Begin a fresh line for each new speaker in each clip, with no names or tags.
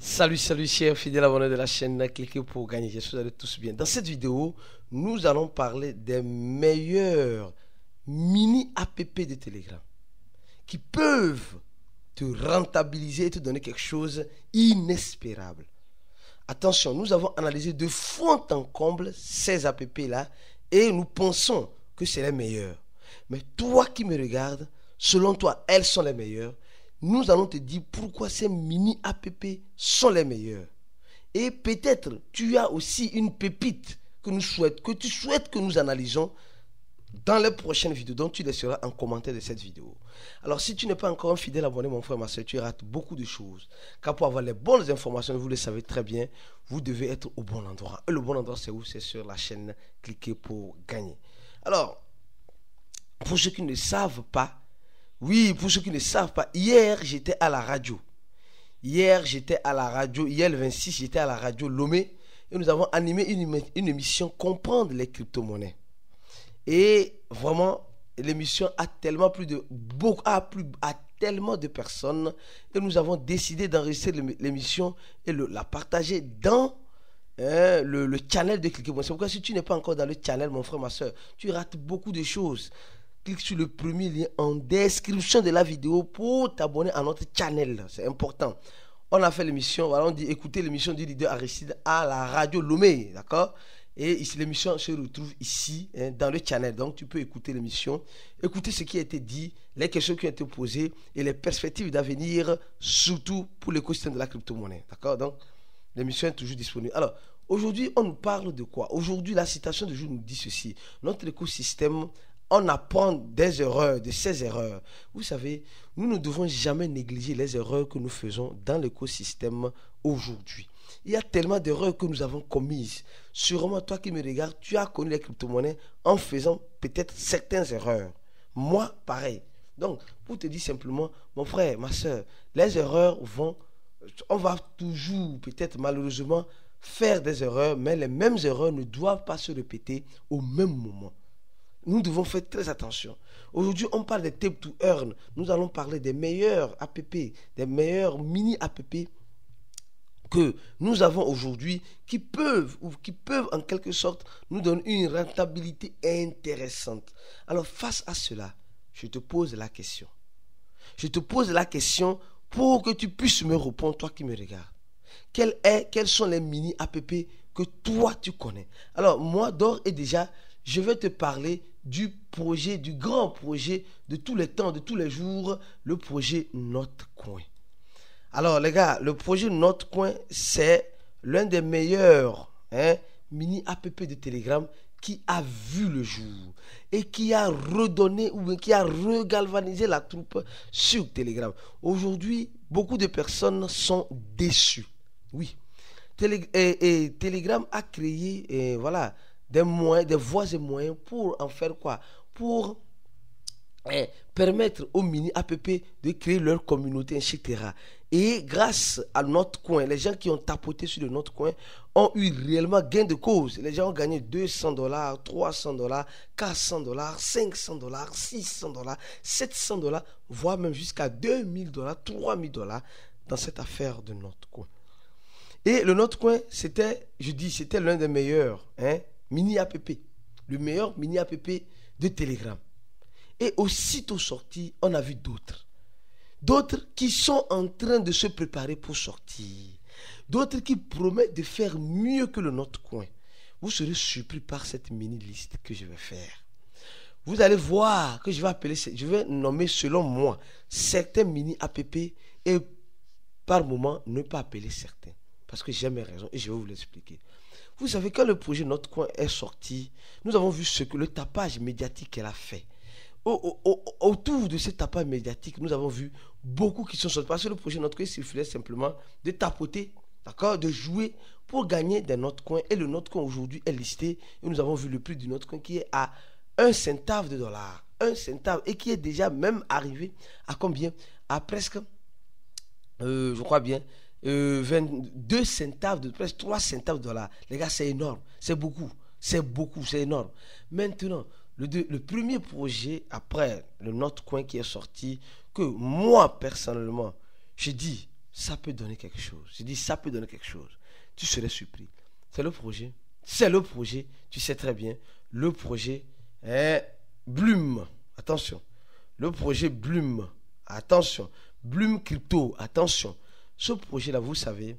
Salut, salut, chers fidèles abonnés de la chaîne, cliquez pour gagner. J'espère que vous allez tous bien. Dans cette vidéo, nous allons parler des meilleurs mini app de Telegram qui peuvent te rentabiliser et te donner quelque chose d'inespérable. Attention, nous avons analysé de fond en comble ces app là et nous pensons que c'est les meilleurs. Mais toi qui me regardes, selon toi, elles sont les meilleures. Nous allons te dire pourquoi ces mini app sont les meilleurs. Et peut-être tu as aussi une pépite que tu souhaites que nous analysons dans les prochaines vidéos, dont tu laisseras en commentaire de cette vidéo. Alors si tu n'es pas encore un fidèle abonné, mon frère, ma soeur, tu rates beaucoup de choses. Car pour avoir les bonnes informations, vous le savez très bien, vous devez être au bon endroit. Et le bon endroit, c'est où? C'est sur la chaîne Cliquez pour gagner. Alors, pour ceux qui ne savent pas, hier j'étais à la radio. Hier le 26, j'étais à la radio Lomé et nous avons animé une émission Comprendre les crypto-monnaies. Et vraiment, l'émission a tellement à tellement de personnes et nous avons décidé d'enregistrer l'émission et la partager dans le channel de Cliquez. C'est pourquoi si tu n'es pas encore dans le channel, mon frère, ma soeur, tu rates beaucoup de choses. Clique sur le premier lien en description de la vidéo pour t'abonner à notre channel. C'est important. On a fait l'émission, voilà, on dit écoutez l'émission du leader Aristide à la radio Lomé, d'accord? Et ici, l'émission se retrouve ici, dans le channel. Donc, tu peux écouter l'émission, écouter ce qui a été dit, les questions qui ont été posées et les perspectives d'avenir, surtout pour l'écosystème de la crypto-monnaie, d'accord? Donc, l'émission est toujours disponible. Alors, aujourd'hui, on nous parle de quoi? Aujourd'hui, la citation du jour nous dit ceci. Notre écosystème, on apprend des erreurs, de ces erreurs. Vous savez, nous ne devons jamais négliger les erreurs que nous faisons dans l'écosystème aujourd'hui. Il y a tellement d'erreurs que nous avons commises. Sûrement, toi qui me regardes, tu as connu les crypto-monnaies en faisant peut-être certaines erreurs. Moi, pareil. Donc, pour te dire simplement, mon frère, ma soeur, les erreurs on va toujours, peut-être malheureusement, faire des erreurs, mais les mêmes erreurs ne doivent pas se répéter au même moment. Nous devons faire très attention. Aujourd'hui, on parle des tape to earn. Nous allons parler des meilleurs app, des meilleurs mini app que nous avons aujourd'hui qui peuvent en quelque sorte nous donner une rentabilité intéressante. Alors face à cela, je te pose la question. Je te pose la question pour que tu puisses me répondre, toi qui me regardes. Quels sont les mini app que toi tu connais? Alors moi, d'ores et déjà, je vais te parler du grand projet de tous les temps, de tous les jours, le projet Notcoin. Alors les gars, le projet Notcoin, c'est l'un des meilleurs mini app de Telegram qui a vu le jour et qui a redonné ou qui a regalvanisé la troupe sur Telegram. Aujourd'hui, beaucoup de personnes sont déçues. Oui. Telegram a créé des voies et moyens pour en faire quoi? Pour permettre aux mini app de créer leur communauté, etc. Et grâce à Notcoin, les gens qui ont tapoté sur le Notcoin ont eu réellement gain de cause. Les gens ont gagné $200, $300, $400, $500, $600, $700, voire même jusqu'à $2000, $3000 dans cette affaire de Notcoin. Et le Notcoin, c'était l'un des meilleurs mini app, le meilleur mini app de Telegram. Et aussitôt sorti, on a vu d'autres. D'autres qui sont en train de se préparer pour sortir. D'autres qui promettent de faire mieux que le Notcoin. Vous serez surpris par cette mini-liste que je vais faire. Vous allez voir que je vais nommer selon moi certains mini app et par moment ne pas appeler certains. Parce que j'ai mes raisons et je vais vous l'expliquer. Vous savez, quand le projet Notcoin est sorti, nous avons vu le tapage médiatique qu'elle a fait. Autour de ce tapage médiatique, nous avons vu beaucoup qui sont sortis. Parce que le projet Notcoin suffisait simplement de tapoter, d'accord, de jouer pour gagner des Notcoins. Et le Notcoin aujourd'hui est listé. Et nous avons vu le prix du Notcoin qui est à 1 centave de dollar. 1 centave. Et qui est déjà même arrivé à combien? À presque, je crois bien, 22 centaves, presque 3 centaves de dollars. Les gars, c'est énorme. C'est beaucoup, c'est énorme. Maintenant, le premier projet après le Notcoin qui est sorti, que moi personnellement, je dis, ça peut donner quelque chose. Je dis, ça peut donner quelque chose. Tu serais surpris. C'est le projet. C'est le projet. Tu sais très bien. Le projet est Bloom. Attention. Le projet Bloom. Attention. Bloom Crypto. Attention. Ce projet-là, vous savez,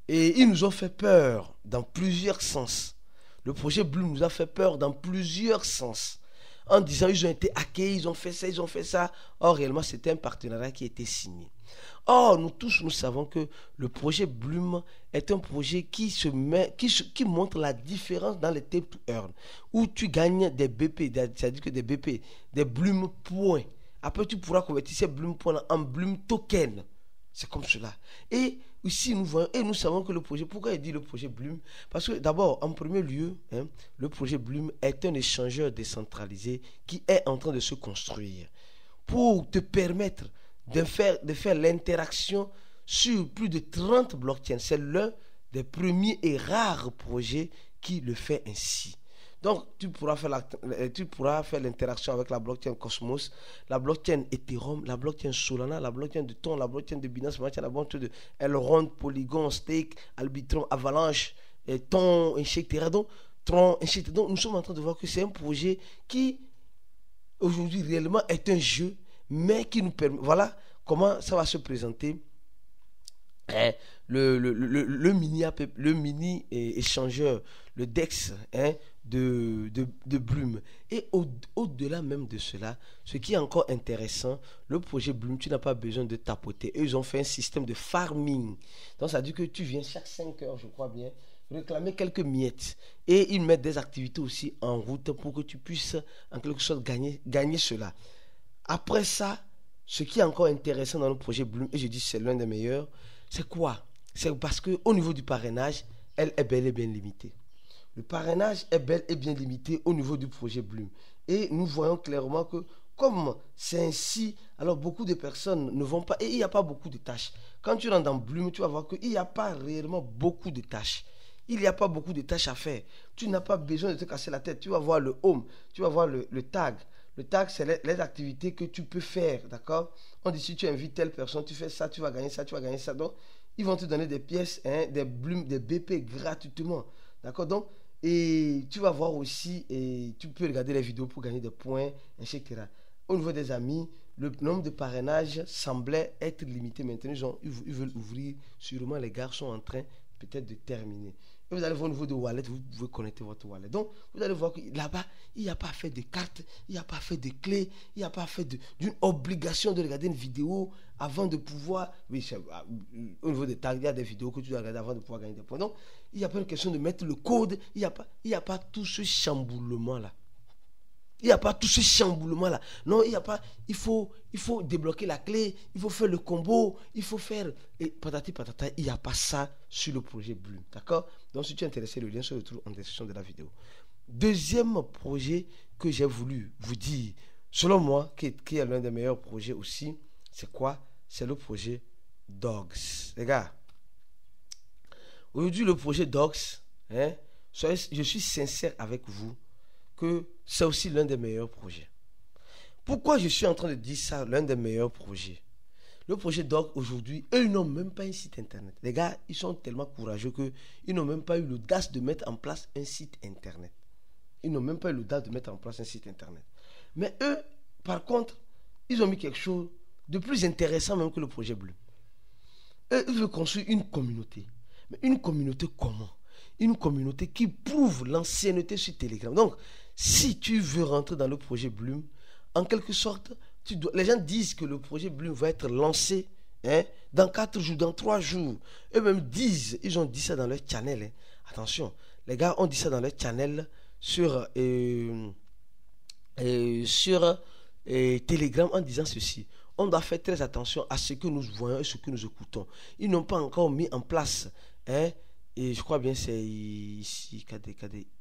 et ils nous ont fait peur dans plusieurs sens. Le projet Bloom nous a fait peur dans plusieurs sens. En disant, ils ont été hackés, ils ont fait ça, ils ont fait ça. Or, réellement, c'était un partenariat qui a été signé. Or, nous tous, nous savons que le projet Bloom est un projet qui montre la différence dans les tape to earn, où tu gagnes des BP, c'est-à-dire que des BP, des Bloom points. Après, tu pourras convertir ces Bloom points en Bloom token. C'est comme cela. Et ici, nous voyons, et nous savons que le projet, pourquoi il dit le projet Bloom? Parce que d'abord, en premier lieu, le projet Bloom est un échangeur décentralisé qui est en train de se construire pour te permettre de faire l'interaction sur plus de 30 blockchains. C'est l'un des premiers et rares projets qui le fait ainsi. Donc, tu pourras faire l'interaction avec la blockchain Cosmos, la blockchain Ethereum, la blockchain Solana, la blockchain de Ton, la blockchain de Binance, la blockchain de Elrond, Polygon, Stake, Arbitrum, Avalanche, Ton, etc. Donc, nous sommes en train de voir que c'est un projet qui, aujourd'hui, réellement est un jeu, mais qui nous permet... Voilà comment ça va se présenter. Le mini échangeur, le DEX de Bloom. Et au-delà même de cela, ce qui est encore intéressant, le projet Bloom, tu n'as pas besoin de tapoter. Eux, ils ont fait un système de farming. Donc, ça veut dire que tu viens chaque 5 heures, je crois bien, réclamer quelques miettes. Et ils mettent des activités aussi en route pour que tu puisses, en quelque sorte, gagner cela. Après ça, ce qui est encore intéressant dans le projet Bloom, et je dis que c'est l'un des meilleurs, c'est quoi? C'est parce qu'au niveau du parrainage, elle est bel et bien limitée. Le parrainage est bel et bien limité au niveau du projet Bloom. Et nous voyons clairement que comme c'est ainsi, alors beaucoup de personnes ne vont pas, et il n'y a pas beaucoup de tâches. Quand tu rentres dans Bloom, tu vas voir qu'il n'y a pas réellement beaucoup de tâches. Il n'y a pas beaucoup de tâches à faire. Tu n'as pas besoin de te casser la tête. Tu vas voir le home, tu vas voir le tag. Le tag, c'est les activités que tu peux faire, d'accord? On dit si tu invites telle personne, tu fais ça, tu vas gagner ça, tu vas gagner ça. Donc, ils vont te donner des pièces, des Bloom, des BP gratuitement, d'accord? Donc, et tu vas voir aussi, et tu peux regarder les vidéos pour gagner des points, etc. Au niveau des amis, le nombre de parrainages semblait être limité. Maintenant, ils veulent ouvrir. Sûrement, les gars sont en train peut-être de terminer. Et vous allez voir au niveau de wallet, vous pouvez connecter votre wallet. Donc, vous allez voir que là-bas, il n'y a pas fait de carte, il n'y a pas fait de clé, il n'y a pas fait d'une obligation de regarder une vidéo avant de pouvoir... Oui, au niveau des tags, il y a des vidéos que tu dois regarder avant de pouvoir gagner des points. Donc, il n'y a pas une question de mettre le code, il n'y a pas tout ce chamboulement-là. Il n'y a pas tout ce chamboulement-là. Non, il n'y a pas... Il faut débloquer la clé, il faut faire le combo, il faut faire... Et patati patata, il n'y a pas ça sur le projet Bloom. D'accord? Donc, si tu es intéressé, le lien se retrouve en description de la vidéo. Deuxième projet que j'ai voulu vous dire, selon moi, qui est l'un des meilleurs projets aussi, c'est quoi? C'est le projet Dogs. Les gars, aujourd'hui, le projet Dogs, je suis sincère avec vous, que c'est aussi l'un des meilleurs projets. Pourquoi je suis en train de dire ça, l'un des meilleurs projets? Le projet Dogs, aujourd'hui, eux, ils n'ont même pas un site internet. Les gars, ils sont tellement courageux qu'ils n'ont même pas eu l'audace de mettre en place un site internet. Ils n'ont même pas eu l'audace de mettre en place un site internet. Mais eux, par contre, ils ont mis quelque chose de plus intéressant même que le projet Bloom. Eux, ils veulent construire une communauté. Mais une communauté comment? Une communauté qui prouve l'ancienneté sur Telegram. Donc, si tu veux rentrer dans le projet Bloom, en quelque sorte, les gens disent que le projet Bloom va être lancé dans 4 jours, dans 3 jours. Eux-mêmes ils ont dit ça dans leur channel. Attention, les gars ont dit ça dans leur channel sur Telegram en disant ceci. On doit faire très attention à ce que nous voyons et ce que nous écoutons. Ils n'ont pas encore mis en place, et je crois bien c'est ici,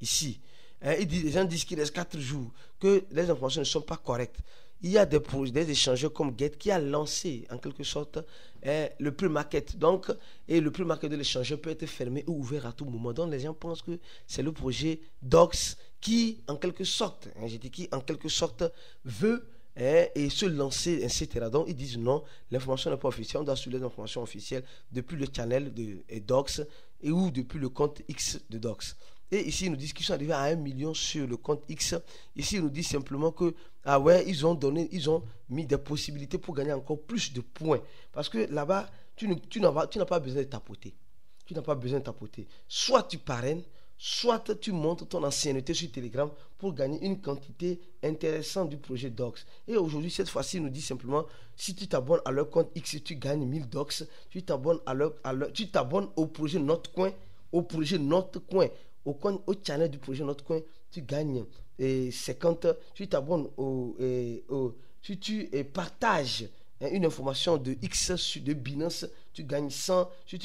ici. Les gens disent qu'il reste 4 jours, que les informations ne sont pas correctes. Il y a des échangeurs comme Get qui a lancé en quelque sorte le pre-market. Donc, et le pre-market de l'échangeur peut être fermé ou ouvert à tout moment. Donc, les gens pensent que c'est le projet Dogs qui, en quelque sorte, veut et se lancer, etc. Donc ils disent non, l'information n'est pas officielle, on doit suivre les informations officielles depuis le channel de Docs ou depuis le compte X de Docs. Et ici, ils nous disent qu'ils sont arrivés à 1 million sur le compte X. Ici, ils nous disent simplement que, ah ouais, ils ont mis des possibilités pour gagner encore plus de points. Parce que là-bas, tu n'as pas besoin de tapoter. Tu n'as pas besoin de tapoter. Soit tu parraines, soit tu montres ton ancienneté sur Telegram pour gagner une quantité intéressante du projet Docs. Et aujourd'hui, cette fois-ci, ils nous disent simplement, si tu t'abonnes à leur compte X, tu gagnes 1000 Docs. Tu t'abonnes au projet Notre Coin, au channel du projet Notre Coin, tu gagnes 50. Tu t'abonnes si tu partages une information de X de Binance, tu gagnes 100. Si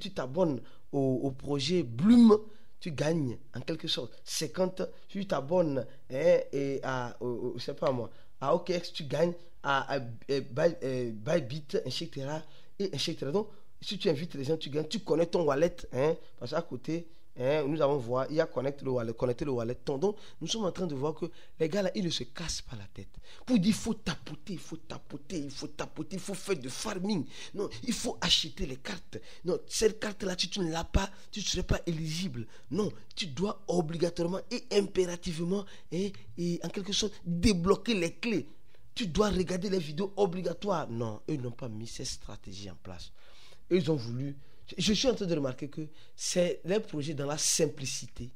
tu t'abonnes au projet Bloom, tu gagnes en quelque sorte 50. Si tu t'abonnes je sais pas moi, à OKX, tu gagnes à Bybit, etc. etc. Donc, si tu invites les gens, tu gagnes. Tu connais ton wallet, parce qu'à côté, nous allons voir, il y a connecter le wallet. Donc, nous sommes en train de voir que les gars là, ils ne se cassent pas la tête. Pour dire, il faut tapoter, il faut faire de farming. Non, il faut acheter les cartes. Non, cette carte-là, si tu ne l'as pas, tu ne serais pas éligible. Non, tu dois obligatoirement et impérativement, et en quelque sorte, débloquer les clés. Tu dois regarder les vidéos obligatoires. Non, eux n'ont pas mis cette stratégie en place. Eux, ils ont voulu. Je suis en train de remarquer que c'est les projets dans la simplicité,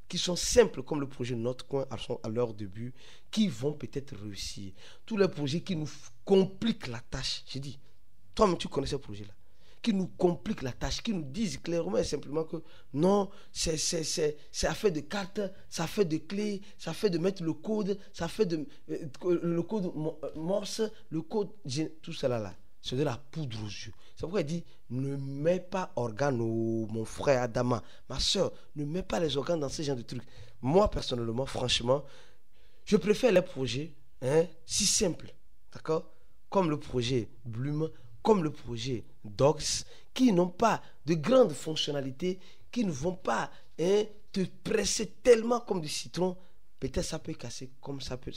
qui sont simples comme le projet Notre Coin à leur début, qui vont peut-être réussir. Tous les projets qui nous compliquent la tâche, j'ai dit, toi-même tu connais ces projets-là, qui nous compliquent la tâche, qui nous disent clairement et simplement que non, c'est affaire de cartes, ça fait de clés, ça fait de mettre le code, ça fait de le code Morse, le code, tout cela là. C'est de la poudre aux yeux. C'est pourquoi il dit, ne mets pas organes, mon frère Adama, ma soeur, ne mets pas les organes dans ce genre de trucs. Moi, personnellement, franchement, je préfère les projets si simples, d'accord, comme le projet Bloom, comme le projet Docs, qui n'ont pas de grandes fonctionnalités, qui ne vont pas te presser tellement comme du citron. Peut-être ça peut casser, comme ça peut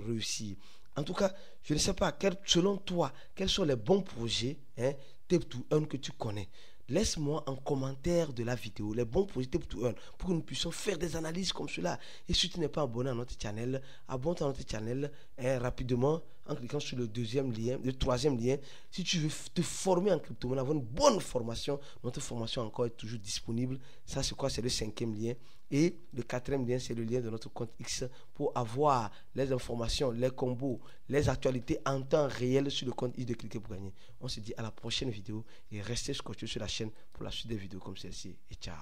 réussir. En tout cas, je ne sais pas, selon toi, quels sont les bons projets Tape to Earn que tu connais. Laisse-moi en commentaire de la vidéo les bons projets Tape to Earn pour que nous puissions faire des analyses comme cela. Et si tu n'es pas abonné à notre channel, abonne-toi à notre channel rapidement en cliquant sur le troisième lien. Si tu veux te former en crypto-monnaie, avoir une bonne formation, notre formation encore est toujours disponible. Ça, c'est quoi? C'est le 5e lien. Et le 4e lien, c'est le lien de notre compte X pour avoir les informations, les combos, les actualités en temps réel sur le compte X de Cliquer pour gagner. On se dit à la prochaine vidéo et restez scotchés sur la chaîne pour la suite des vidéos comme celle-ci. Et ciao!